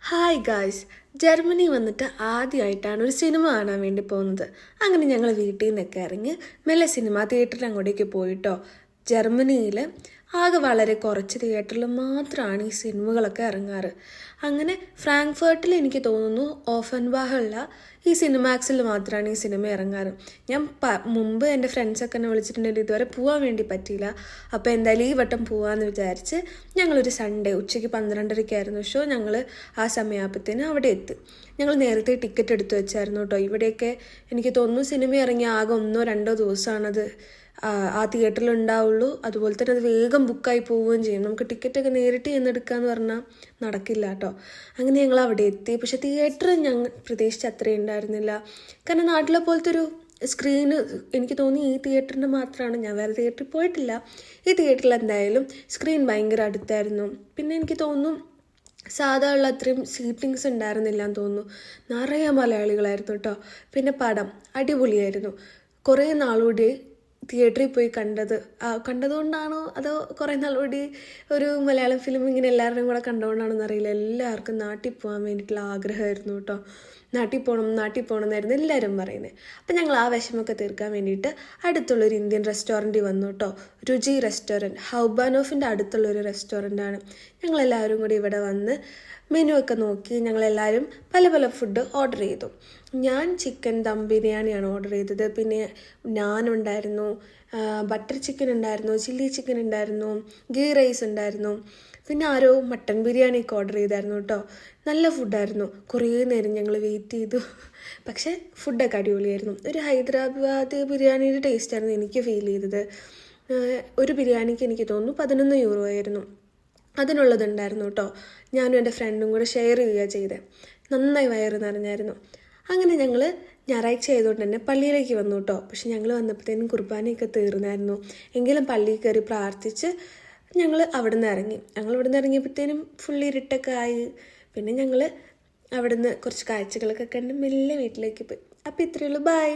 Hi guys, Germany വന്നിട്ട് ആദ്യമായിട്ടാണ് ഒരു സിനിമ കാണാൻ വേണ്ടി പോകുന്നത്. അങ്ങനെ ഞങ്ങൾ വീട്ടിൽ നിന്നൊക്കെ ഇറങ്ങി മെല്ലെ സിനിമ തിയേറ്ററിൽ അങ്ങോട്ടേക്ക് പോയിട്ടോ. ജർമ്മനിയിൽ ആകെ വളരെ കുറച്ച് തിയേറ്ററിൽ മാത്രമാണ് ഈ സിനിമകളൊക്കെ ഇറങ്ങാറ്. അങ്ങനെ ഫ്രാങ്ക്ഫർട്ടിൽ എനിക്ക് തോന്നുന്നു ഓഫൻബാഹുള്ള ഈ സിനിമാക്സിൽ മാത്രമാണ് ഈ സിനിമ ഇറങ്ങാറ്. ഞാൻ മുമ്പ് എൻ്റെ ഫ്രണ്ട്സൊക്കെ എന്നെ വിളിച്ചിട്ടുണ്ടെങ്കിൽ ഇതുവരെ പോകാൻ വേണ്ടി പറ്റിയില്ല. അപ്പോൾ എന്തായാലും ഈ വട്ടം പോകാമെന്ന് വിചാരിച്ച് ഞങ്ങളൊരു സൺഡേ ഉച്ചയ്ക്ക് 12:30 ഷോ. ഞങ്ങൾ ആ സമയമാകുമ്പോഴത്തേനും അവിടെ എത്തി. ഞങ്ങൾ നേരത്തെ ടിക്കറ്റ് എടുത്ത് വെച്ചായിരുന്നു കേട്ടോ. ഇവിടെയൊക്കെ എനിക്ക് തോന്നുന്നു സിനിമ ഇറങ്ങി ആകെ 1-2 ദിവസമാണത് ആ തിയേറ്ററിൽ ഉണ്ടാവുള്ളൂ. അതുപോലെ തന്നെ അത് വേഗം ബുക്കായി പോവുകയും ചെയ്യും. നമുക്ക് ടിക്കറ്റൊക്കെ നേരിട്ട് ചെന്നെടുക്കാമെന്ന് പറഞ്ഞാൽ നടക്കില്ല കേട്ടോ. അങ്ങനെ ഞങ്ങൾ അവിടെ എത്തി. പക്ഷെ തിയേറ്റർ ഞങ്ങൾ പ്രതീക്ഷിച്ച അത്രയും ഉണ്ടായിരുന്നില്ല. കാരണം നാട്ടിലെ പോലത്തെ ഒരു സ്ക്രീന് എനിക്ക് തോന്നി ഈ തിയേറ്ററിൻ്റെ മാത്രമാണ്. ഞാൻ വേറെ തിയേറ്ററിൽ പോയിട്ടില്ല. ഈ തിയേറ്ററിൽ എന്തായാലും സ്ക്രീൻ ഭയങ്കര അടുത്തായിരുന്നു. പിന്നെ എനിക്ക് തോന്നുന്നു സാധാ ഉള്ള അത്രയും സീറ്റിങ്സ് ഉണ്ടായിരുന്നില്ല എന്ന് തോന്നുന്നു. നിറയെ മലയാളികളായിരുന്നു കേട്ടോ. പിന്നെ പടം അടിപൊളിയായിരുന്നു. കുറേ നാളുകൂടി തിയേറ്ററിൽ പോയി കണ്ടതുകൊണ്ടാണോ അതോ കുറേ നാളുകൂടി ഒരു മലയാളം ഫിലിം ഇങ്ങനെ എല്ലാവരുടെയും കൂടെ കണ്ടുകൊണ്ടാണോ എന്നറിയില്ല. എല്ലാവർക്കും നാട്ടിൽ പോകാൻ വേണ്ടിയിട്ടുള്ള ആഗ്രഹമായിരുന്നു കേട്ടോ. നാട്ടിൽ പോകണം എന്നായിരുന്നു എല്ലാവരും പറയുന്നത്. അപ്പം ഞങ്ങൾ ആ വിഷമമൊക്കെ തീർക്കാൻ വേണ്ടിയിട്ട് അടുത്തുള്ളൊരു ഇന്ത്യൻ റെസ്റ്റോറൻറ്റിൽ വന്നു കേട്ടോ. രുചി റെസ്റ്റോറൻറ്റ്, ഹൗബാനോഫിൻ്റെ അടുത്തുള്ളൊരു റെസ്റ്റോറൻറ്റാണ്. ഞങ്ങളെല്ലാവരും കൂടി ഇവിടെ വന്ന് മെനു ഒക്കെ നോക്കി ഞങ്ങളെല്ലാവരും പല പല ഫുഡ് ഓർഡർ ചെയ്തു. ഞാൻ ചിക്കൻ ദം ബിരിയാണിയാണ് ഓർഡർ ചെയ്തത്. പിന്നെ നാനുണ്ടായിരുന്നു, ബട്ടർ ചിക്കൻ ഉണ്ടായിരുന്നു, ചില്ലി ചിക്കൻ ഉണ്ടായിരുന്നു, ഗീ റൈസ് ഉണ്ടായിരുന്നു. പിന്നെ ആരോ മട്ടൻ ബിരിയാണിയൊക്കെ ഓർഡർ ചെയ്തായിരുന്നു കേട്ടോ. നല്ല ഫുഡായിരുന്നു. കുറേ നേരം ഞങ്ങൾ വെയിറ്റ് ചെയ്തു. പക്ഷേ ഫുഡൊക്കെ അടിപൊളിയായിരുന്നു. ഒരു ഹൈദരാബാദ് ബിരിയാണിയുടെ ടേസ്റ്റായിരുന്നു എനിക്ക് ഫീൽ ചെയ്തത്. ഒരു ബിരിയാണിക്ക് എനിക്ക് തോന്നുന്നു 11 യൂറോ ആയിരുന്നു. അതിനുള്ളതുണ്ടായിരുന്നു കേട്ടോ. ഞാനും എൻ്റെ ഫ്രണ്ടും കൂടെ ഷെയർ ചെയ്യുക ചെയ്തത്. നന്നായി വയറ് നിറഞ്ഞായിരുന്നു. അങ്ങനെ ഞങ്ങൾ ഞായറാഴ്ച ആയതുകൊണ്ട് തന്നെ പള്ളിയിലേക്ക് വന്നു കേട്ടോ. പക്ഷെ ഞങ്ങൾ വന്നപ്പോഴത്തേനും കുർബാനയൊക്കെ തീർന്നായിരുന്നു. എങ്കിലും പള്ളിയിൽ കയറി പ്രാർത്ഥിച്ച് ഞങ്ങൾ അവിടെ നിന്ന് ഇറങ്ങിയപ്പോഴത്തേനും ഫുൾ ഇരുട്ടൊക്കെ ആയി. പിന്നെ ഞങ്ങൾ അവിടെ നിന്ന് കുറച്ച് കാഴ്ചകളൊക്കെ കണ്ട് മെല്ലെ വീട്ടിലേക്ക് പോയി. അപ്പോൾ ഇത്രയേ ഉള്ളൂ. ബൈ.